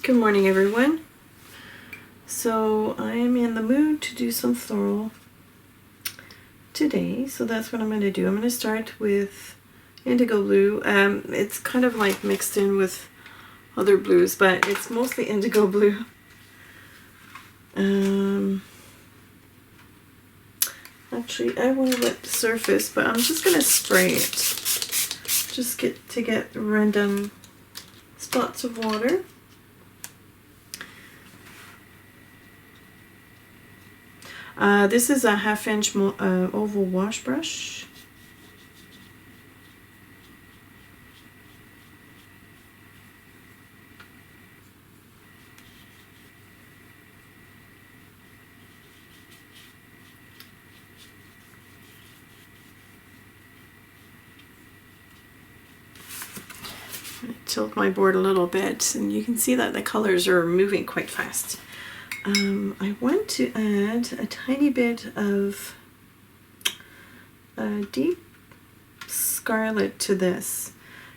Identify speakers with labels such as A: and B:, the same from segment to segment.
A: Good morning, everyone. So I am in the mood to do some floral today, so that's what I'm going to do. I'm going to start with indigo blue. It's kind of like mixed in with other blues, but it's mostly indigo blue. Actually, I want to let the surface, but I'm just going to spray it. Just get random spots of water. This is a 1/2 inch oval wash brush. Tilt my board a little bit, and you can see that the colors are moving quite fast. I want to add a tiny bit of deep scarlet to this,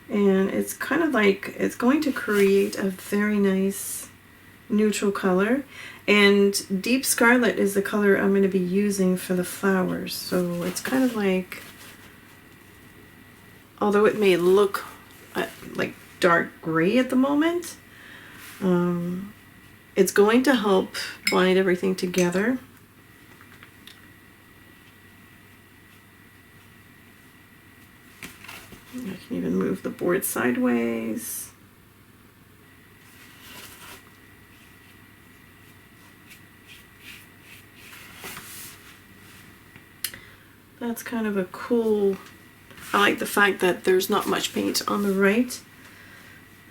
A: and it's kind of like it's going to create a very nice neutral color, and deep scarlet is the color I'm going to be using for the flowers. So it's kind of like, although it may look like dark gray at the moment, it's going to help bind everything together. I can even move the board sideways. That's kind of a cool, I like the fact that there's not much paint on the right.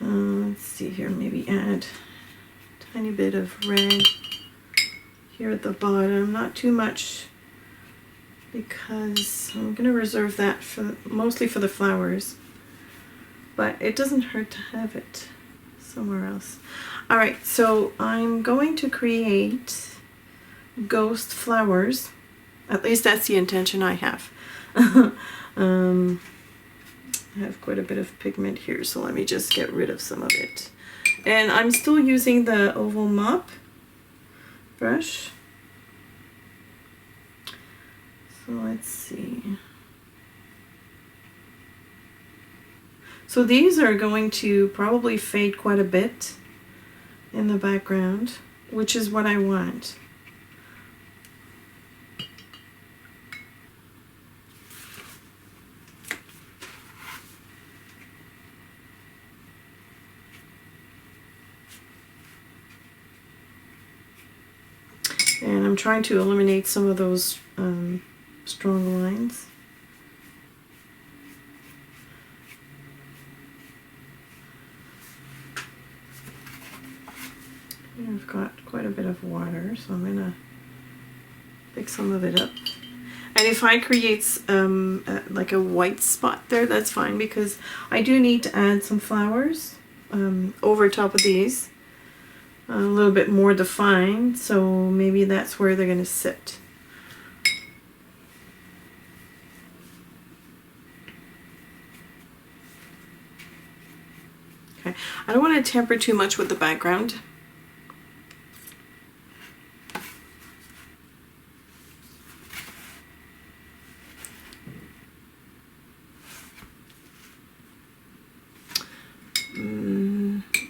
A: Let's see here, maybe add a tiny bit of red here at the bottom, not too much, because I'm going to reserve that for mostly for the flowers, but it doesn't hurt to have it somewhere else. Alright, so I'm going to create ghost flowers. At least that's the intention I have. I have quite a bit of pigment here, so let me just get rid of some of it. And I'm still using the oval mop brush. So let's see. So these are going to probably fade quite a bit in the background, which is what I want. And I'm trying to eliminate some of those strong lines. And I've got quite a bit of water, so I'm gonna pick some of it up. And if I create like a white spot there, that's fine, because I do need to add some flowers over top of these. A little bit more defined, so maybe that's where they're going to sit. Okay, I don't want to temper too much with the background.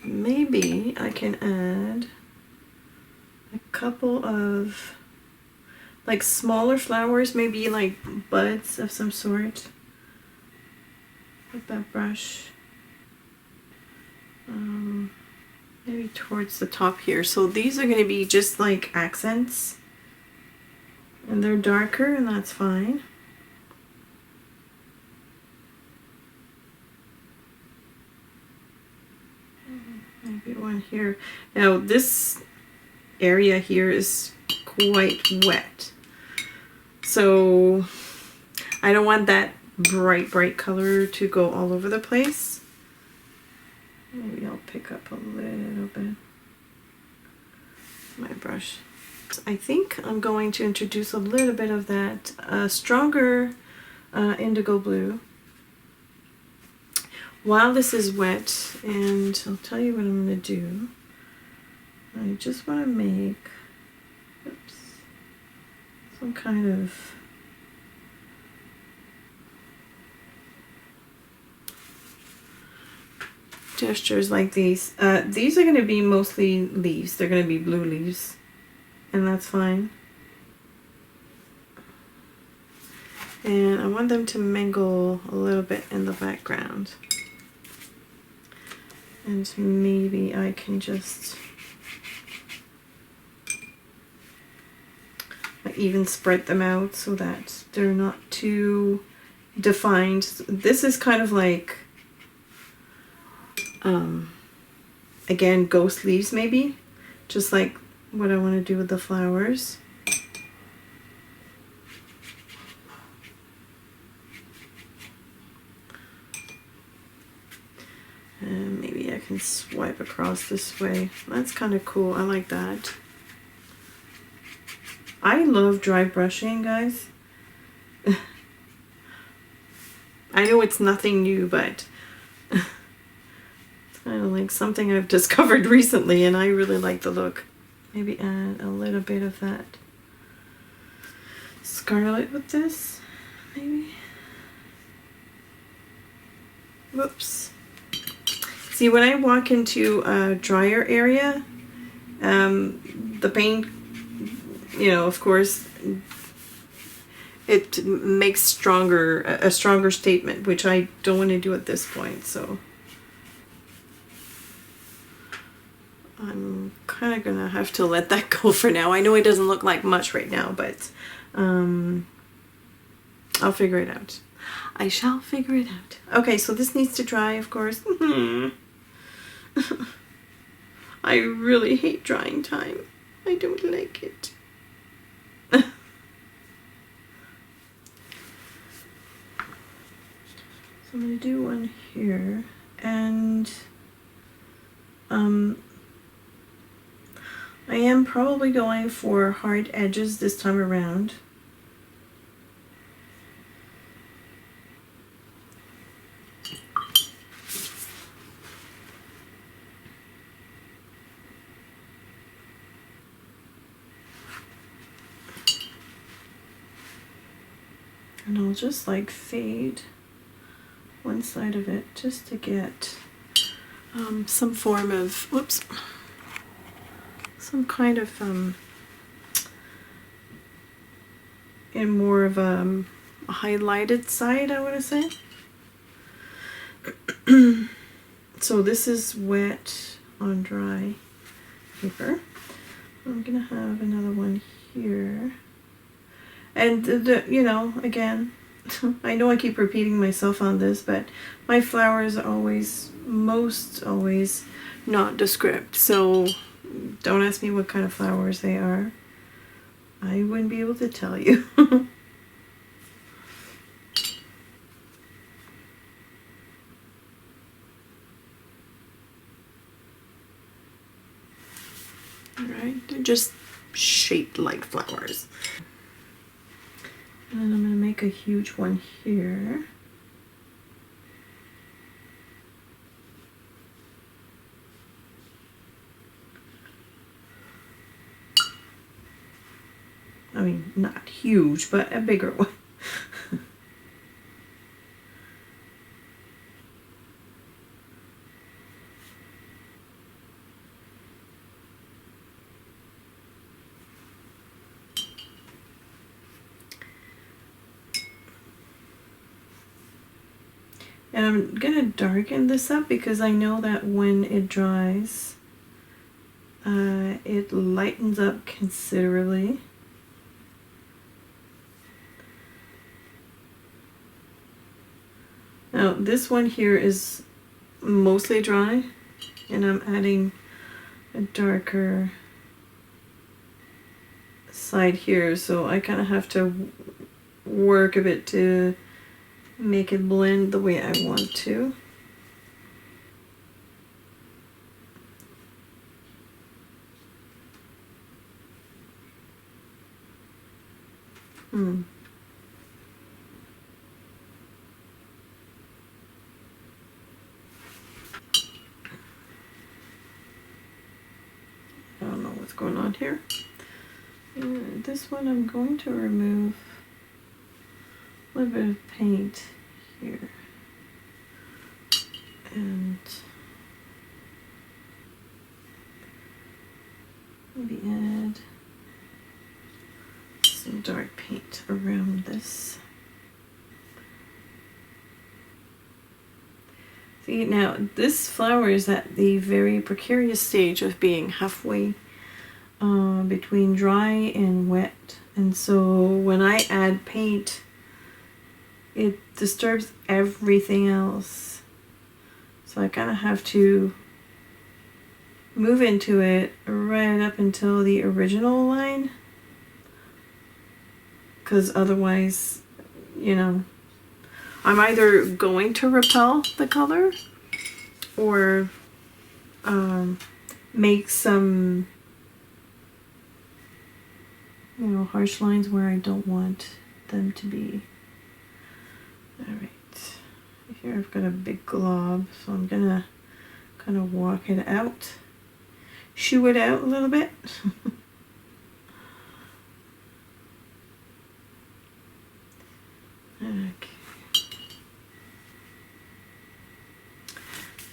A: Maybe I can add a couple of like smaller flowers, maybe like buds of some sort with that brush. Maybe towards the top here. So these are going to be just like accents, and they're darker, and that's fine. Maybe one here. Now this area here is quite wet, so I don't want that bright color to go all over the place. Maybe I'll pick up a little bit my brush. I think I'm going to introduce a little bit of that stronger indigo blue while this is wet, and I'll tell you what I'm going to do. I just want to make, oops, some kind of gestures like these. These are going to be mostly leaves. They're going to be blue leaves, and that's fine. And I want them to mingle a little bit in the background. And maybe I can just even spread them out so that they're not too defined. This is kind of like, again, ghost leaves maybe, just like what I want to do with the flowers. And maybe I can swipe across this way. That's kind of cool. I like that. I love dry brushing, guys. I know it's nothing new, but it's kind of like something I've discovered recently, and I really like the look. Maybe add a little bit of that scarlet with this, maybe. Whoops. See, when I walk into a drier area, the paint, you know, of course, it makes a stronger statement, which I don't want to do at this point. So I'm kind of gonna have to let that go for now. I know it doesn't look like much right now, but I'll figure it out. I shall figure it out. Okay, so this needs to dry, of course. I really hate drying time. I don't like it. So I'm going to do one here, and I am probably going for hard edges this time around. And I'll just like fade one side of it just to get some form of, whoops, some kind of in more of a highlighted side, I want to say. So this is wet on dry paper. I'm gonna have another one here. And you know, again, I know I keep repeating myself on this, but my flowers are always, most always, nondescript. So don't ask me what kind of flowers they are. I wouldn't be able to tell you. Alright, they're just shaped like flowers. And then I'm going to make a huge one here. I mean, not huge, but a bigger one. And I'm going to darken this up because I know that when it dries, it lightens up considerably. Now this one here is mostly dry, and I'm adding a darker side here, so I kind of have to work a bit to make it blend the way I want to. what's going on here. And this one I'm going to remove a little bit of paint here. And maybe add some dark paint around this. See, now this flower is at the very precarious stage of being halfway between dry and wet, and so when I add paint, it disturbs everything else. So I kind of have to move into it right up until the original line, because otherwise, you know, I'm either going to repel the color or make some, you know, harsh lines where I don't want them to be. Alright, here I've got a big glob, so I'm gonna kind of walk it out, shoo it out a little bit. Okay.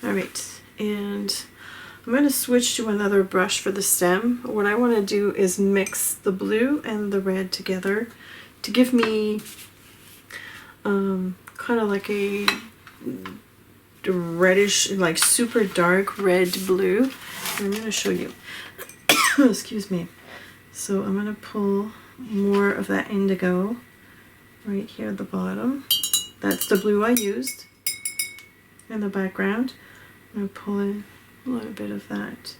A: Alright, and I'm going to switch to another brush for the stem. What I want to do is mix the blue and the red together to give me kind of like a reddish, like super dark red blue. And I'm going to show you. Excuse me. So I'm going to pull more of that indigo right here at the bottom. That's the blue I used in the background. I'm going to pull in a little bit of that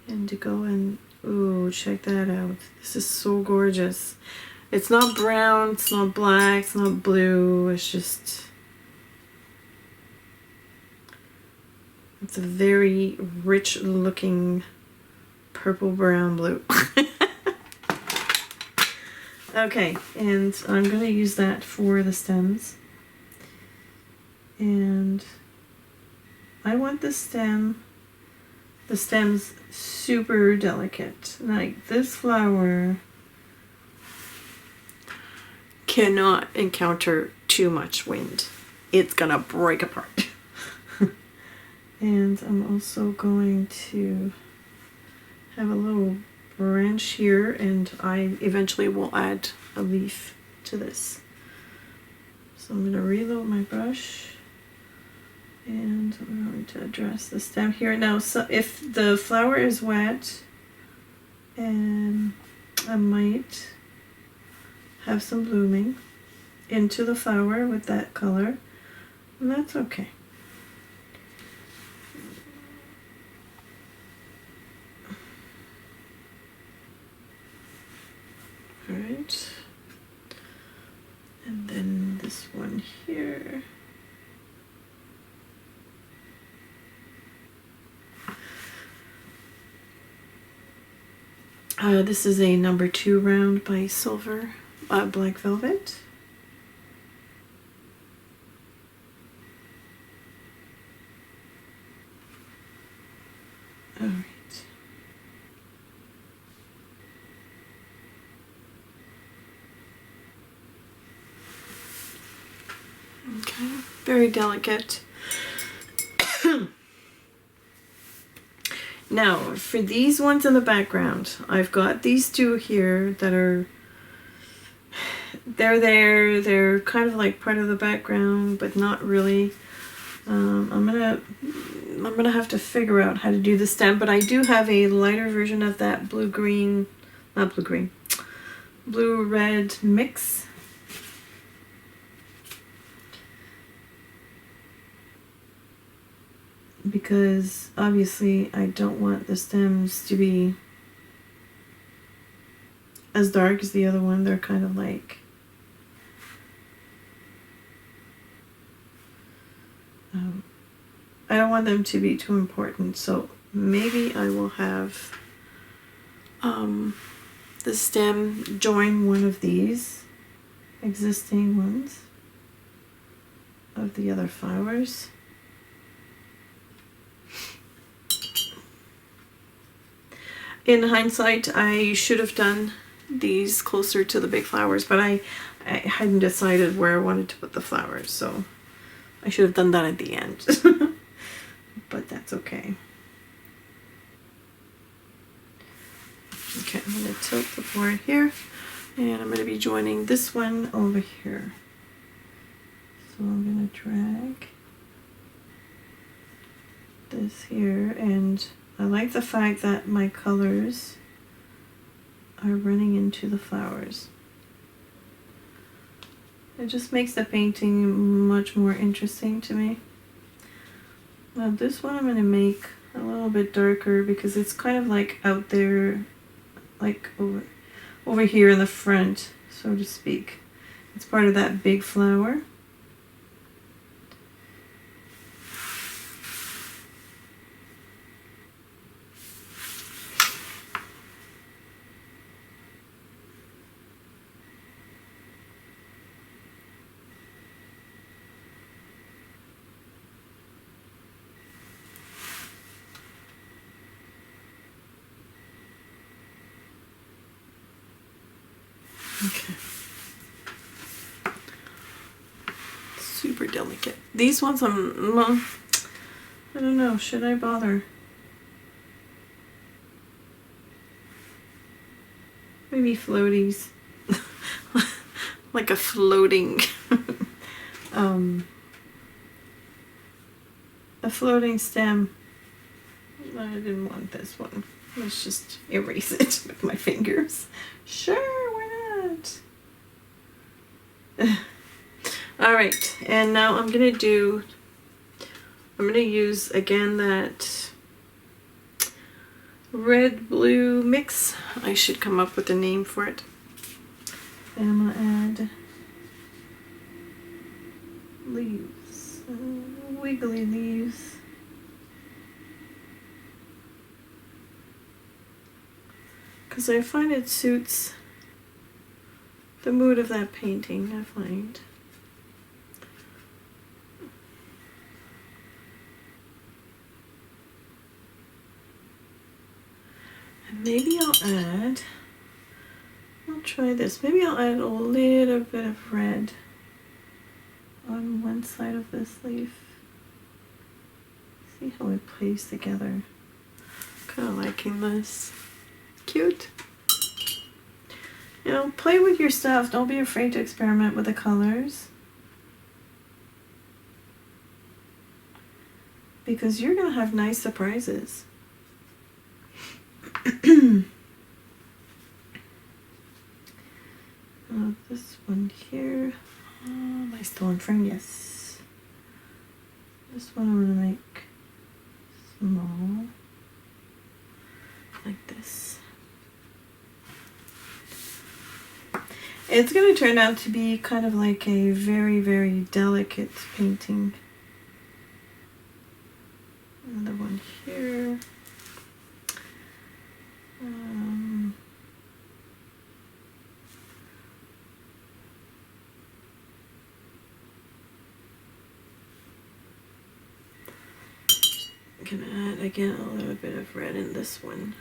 A: indigo, and ooh, check that out. This is so gorgeous. It's not brown, it's not black, it's not blue, it's just, it's a very rich looking purple brown blue. Okay, and I'm going to use that for the stems. And I want the stems super delicate. Like this flower cannot encounter too much wind. It's gonna break apart. And I'm also going to have a little branch here, and I eventually will add a leaf to this. So I'm going to reload my brush, and I'm going to address the stem here. Now, so if the flower is wet, and I might have some blooming into the flower with that color, and that's okay. Alright, and then this one here. This is a number 2 round by Silver Black Velvet. Alright. Okay, very delicate. Now, for these ones in the background, I've got these two here that are, they're kind of like part of the background, but not really. I'm gonna have to figure out how to do the stem, but I do have a lighter version of that blue-red mix. Because obviously I don't want the stems to be as dark as the other one. They're kind of like I don't want them to be too important, so maybe I will have the stem join one of these existing ones of the other flowers. In hindsight, I should have done these closer to the big flowers, but I hadn't decided where I wanted to put the flowers, so I should have done that at the end. But that's okay. Okay, I'm going to tilt the board here, and I'm going to be joining this one over here. So I'm going to drag this here, and I like the fact that my colors are running into the flowers. It just makes the painting much more interesting to me. Now this one I'm going to make a little bit darker because it's kind of like out there, like over here in the front, so to speak. It's part of that big flower. Okay. Super delicate. These ones I don't know, should I bother? Maybe floaties. Like a floating a floating stem. I didn't want this one. Let's just erase it with my fingers. Sure, why not? All right, and now I'm gonna use again that red blue mix. I should come up with a name for it. And I'm gonna add leaves, wiggly leaves. Because I find it suits the mood of that painting, I find. And maybe I'll try this. Maybe I'll add a little bit of red on one side of this leaf. See how it plays together. Kind of liking this. Cute. You know, play with your stuff. Don't be afraid to experiment with the colors. Because you're going to have nice surprises. This one here. Am I still in frame? Yes. This one I'm going to make small. Like this. It's going to turn out to be kind of like a very, very delicate painting. Another one here. I'm going to add again a little bit of red in this one.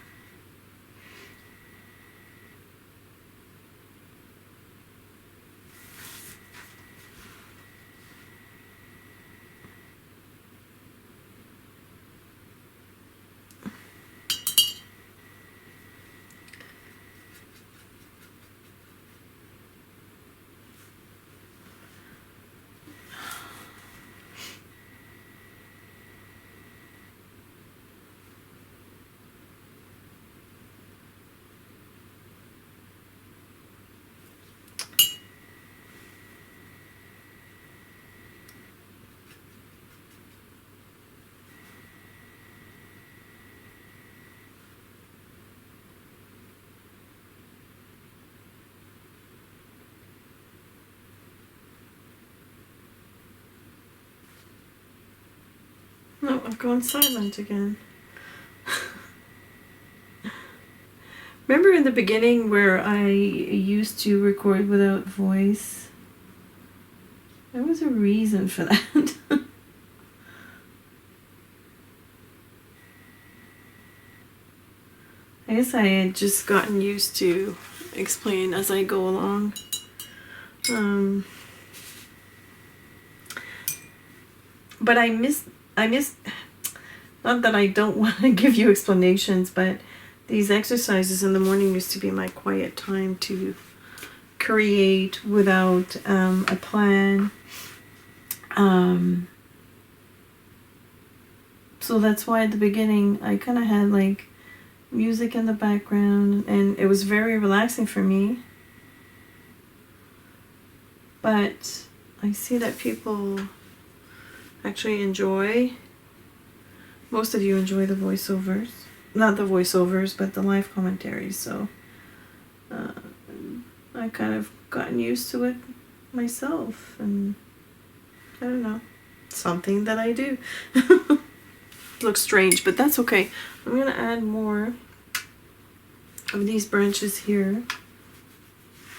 A: No, I've gone silent again. Remember in the beginning where I used to record without voice? There was a reason for that. I guess I had just gotten used to explain as I go along. But I miss, not that I don't want to give you explanations, but these exercises in the morning used to be my quiet time to create without a plan. So that's why at the beginning I kind of had like music in the background, and it was very relaxing for me. But I see that people actually enjoy, most of you enjoy the voiceovers. Not the voiceovers, but the live commentaries. So I kind of gotten used to it myself, and I don't know, something that I do. Looks strange, but that's okay. I'm gonna add more of these branches here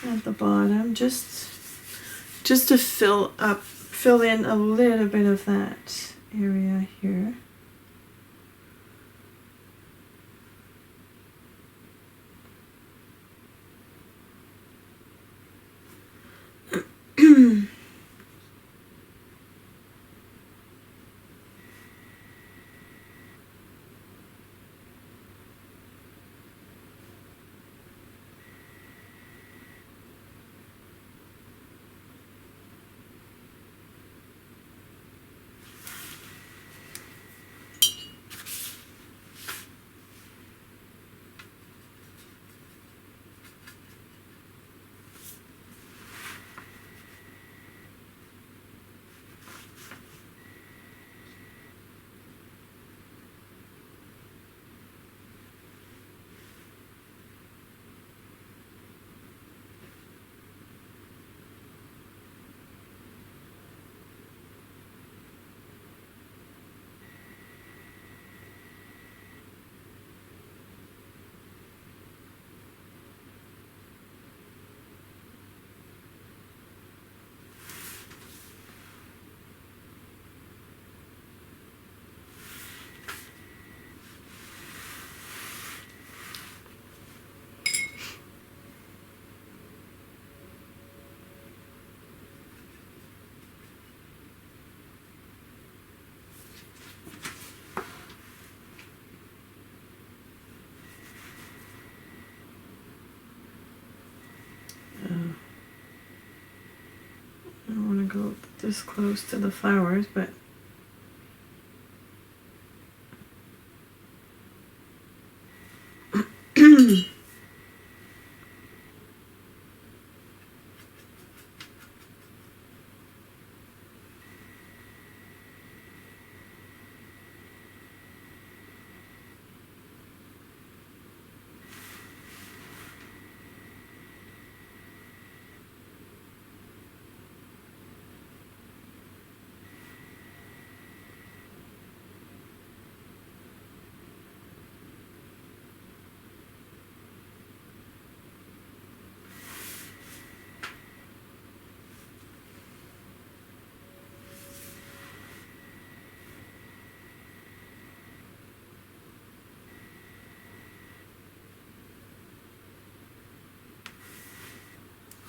A: at the bottom, just to fill in a little bit of that area here. I don't want to go this close to the flowers, but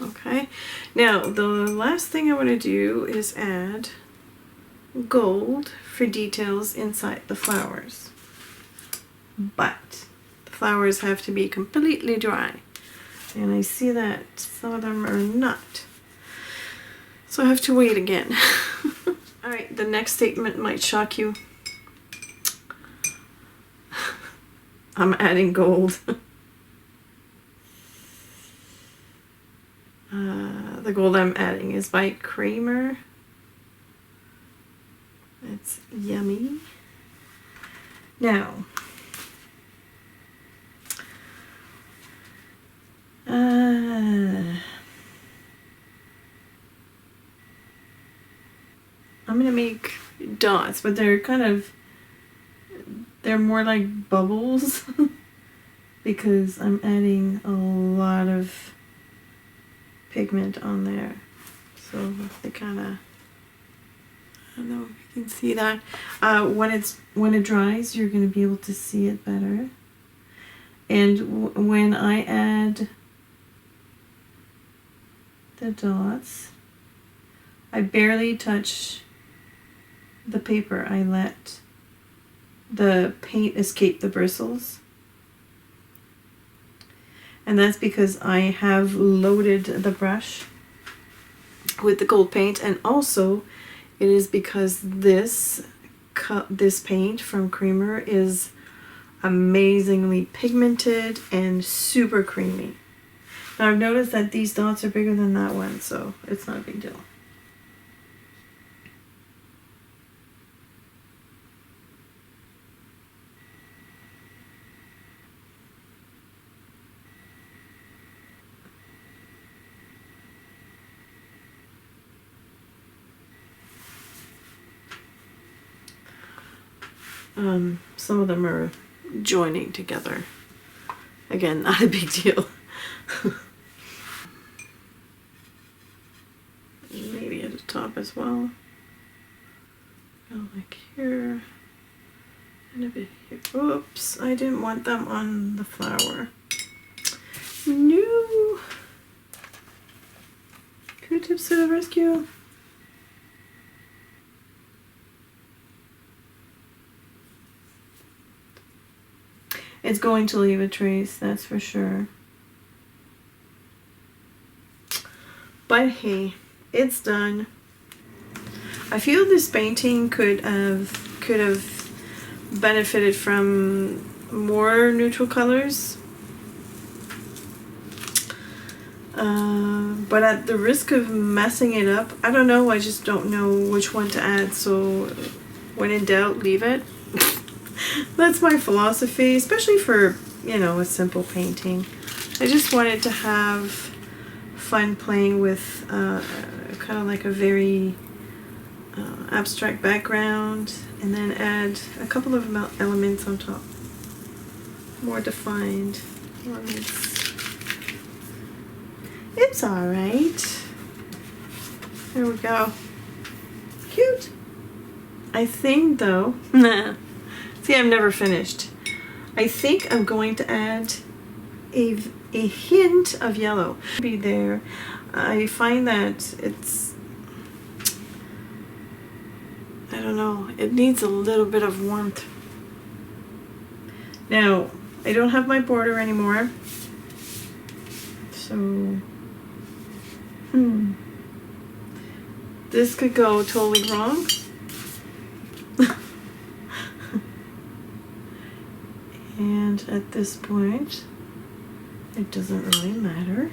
A: okay. Now, the last thing I want to do is add gold for details inside the flowers. But the flowers have to be completely dry. And I see that some of them are not. So I have to wait again. Alright, the next statement might shock you. I'm adding gold. The gold I'm adding is by Kremer. It's yummy. Now, I'm gonna make dots, but they're more like bubbles because I'm adding a lot of pigment on there, so they kind of, I don't know if you can see that. When it dries, you're going to be able to see it better. And when I add the dots, I barely touch the paper. I let the paint escape the bristles. And that's because I have loaded the brush with the gold paint, and also it is because this paint from Kremer is amazingly pigmented and super creamy. Now I've noticed that these dots are bigger than that one, so it's not a big deal. Some of them are joining together. Again, not a big deal. Maybe at the top as well. Go like here. And a bit here. Oops, I didn't want them on the flower. No. Q-tips to the rescue. It's going to leave a trace, that's for sure. But hey, it's done. I feel this painting could have benefited from more neutral colors. But at the risk of messing it up, I don't know, I just don't know which one to add, so when in doubt, leave it. That's my philosophy, especially for, you know, a simple painting. I just wanted to have fun playing with kind of like a very abstract background, and then add a couple of elements on top. More defined elements. It's alright. There we go. Cute. I think though, see, I'm never finished. I think I'm going to add a hint of yellow. Be there. I find that it's, I don't know, it needs a little bit of warmth. Now, I don't have my border anymore. So, this could go totally wrong. And at this point, it doesn't really matter.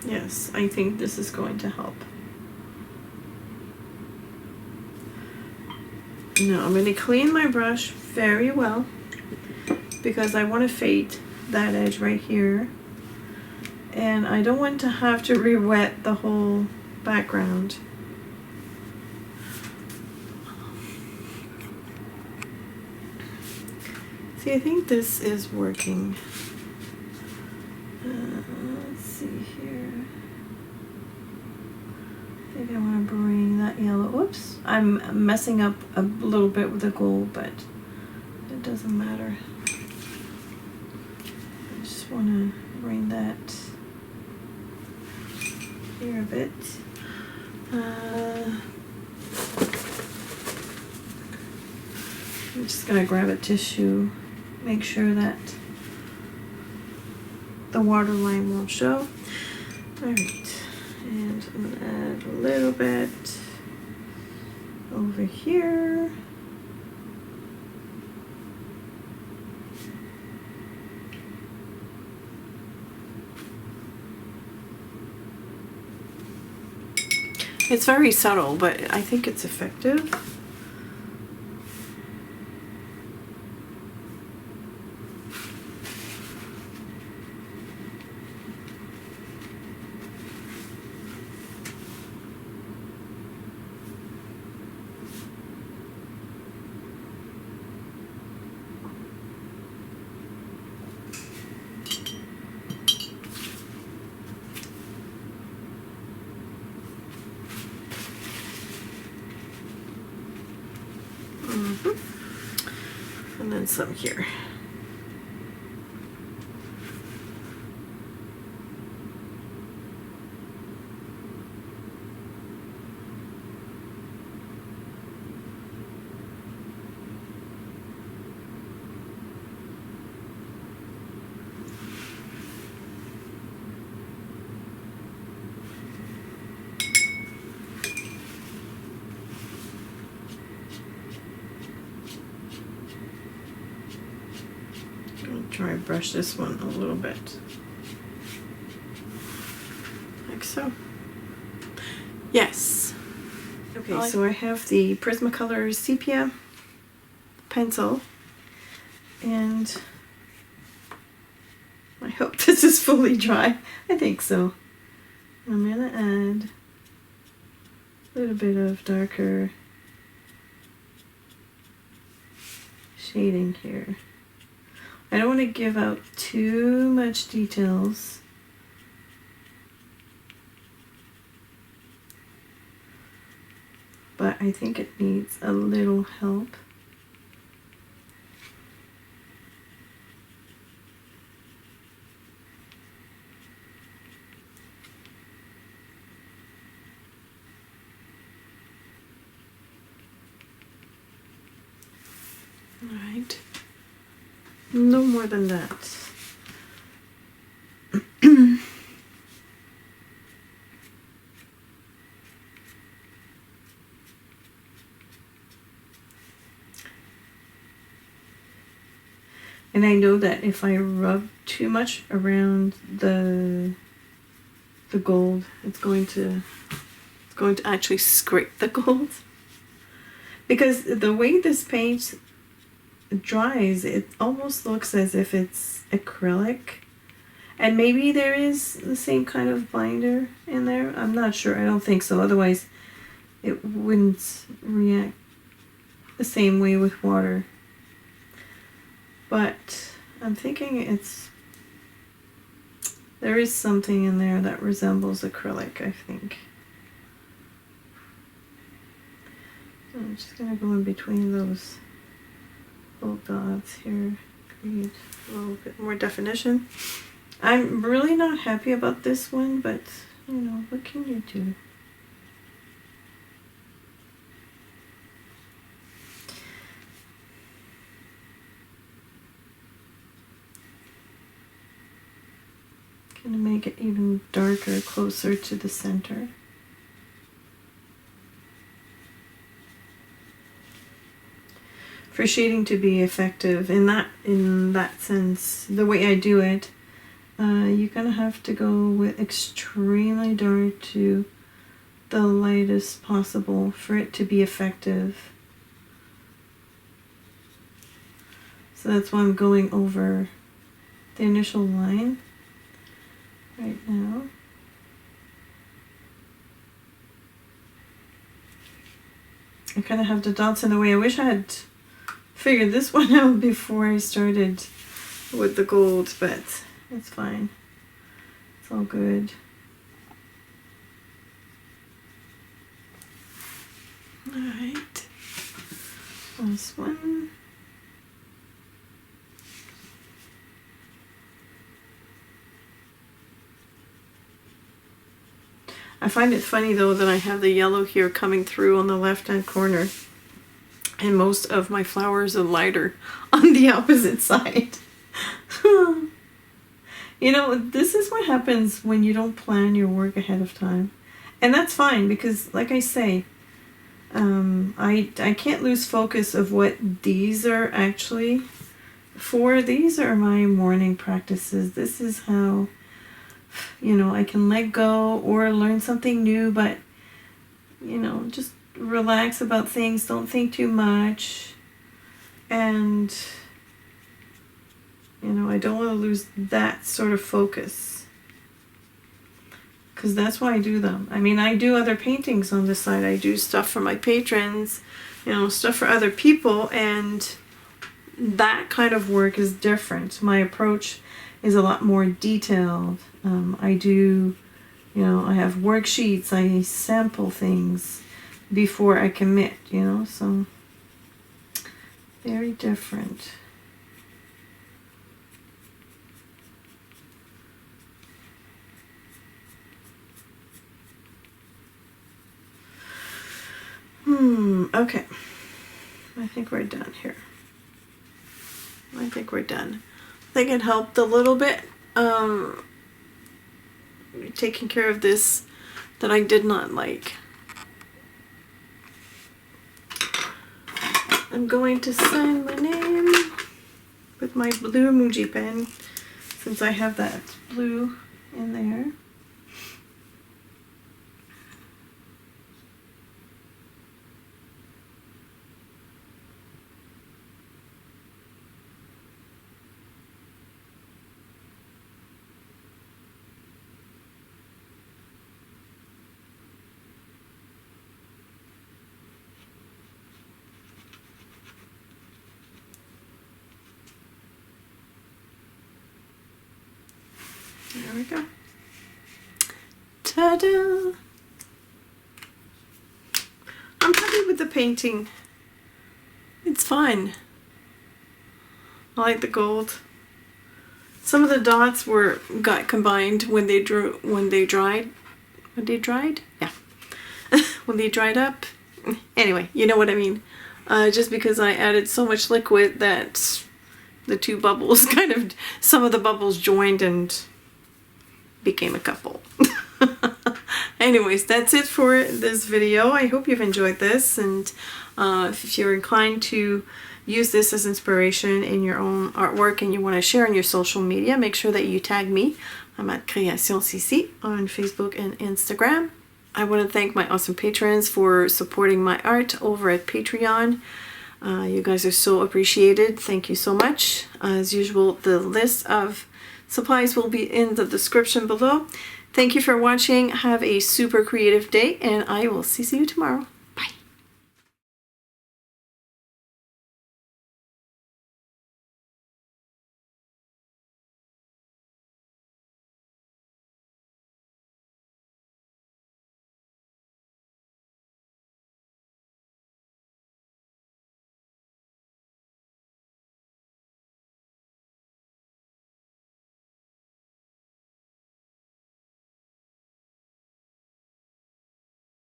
A: Yes, I think this is going to help. Now I'm going to clean my brush very well because I want to fade that edge right here. And I don't want to have to re-wet the whole background. See, I think this is working. Let's see here. I think I want to bring that yellow. Whoops, I'm messing up a little bit with the gold, but it doesn't matter. I just want to bring that here a bit. I'm just gonna grab a tissue, make sure that the water line won't show. Alright, and I'm gonna add a little bit over here. It's very subtle, but I think it's effective. and some here. Try and brush this one a little bit, like so. Yes. Okay, so I have the Prismacolor sepia pencil, and I hope this is fully dry. I think so. I'm gonna add a little bit of darker shading here. I don't want to give out too much details. But I think it needs a little help. All right. No more than that. And I know that if I rub too much around the gold, it's going to actually scrape the gold. Because the way this paint dries, it almost looks as if it's acrylic, and maybe there is the same kind of binder in there. I'm not sure. I don't think so, otherwise it wouldn't react the same way with water. But I'm thinking there is something in there that resembles acrylic, I think. So I'm just gonna go in between those little dots here, create a little bit more definition. I'm really not happy about this one, but you know, what can you do? Gonna make it even darker, closer to the center. For shading to be effective in that sense, the way I do it, you're gonna have to go with extremely dark to the lightest possible for it to be effective. So that's why I'm going over the initial line right now. I kind of have the dots in the way. I wish I had figured this one out before I started with the gold, but it's fine. It's all good. All right, last one. I find it funny though that I have the yellow here coming through on the left-hand corner, and most of my flowers are lighter on the opposite side. You know, this is what happens when you don't plan your work ahead of time. And that's fine, because like I say, I can't lose focus of what these are actually for. These are my morning practices. This is how, you know, I can let go or learn something new, but, you know, just relax about things, don't think too much, and you know, I don't want to lose that sort of focus, because that's why I do them. I mean, I do other paintings on the side, I do stuff for my patrons, you know, stuff for other people, and that kind of work is different. My approach is a lot more detailed. I do, you know, I have worksheets, I sample things before I commit, you know, so very different. Okay. I think we're done here. I think we're done. I think it helped a little bit. Taking care of this that I did not like. I'm going to sign my name with my blue emoji pen since I have that blue in there. There we go. Ta-da! I'm happy with the painting. It's fun. I like the gold. Some of the dots got combined when they dried. When they dried? Yeah. When they dried up. Anyway, you know what I mean. Just because I added so much liquid that the two bubbles some of the bubbles joined and became a couple. Anyways, that's it for this video. I hope you've enjoyed this, and if you're inclined to use this as inspiration in your own artwork and you want to share on your social media, make sure that you tag me. I'm at Créations CeeCee on Facebook and Instagram. I want to thank my awesome patrons for supporting my art over at Patreon. You guys are so appreciated. Thank you so much. As usual, the list of supplies will be in the description below. Thank you for watching. Have a super creative day, and I will see you tomorrow.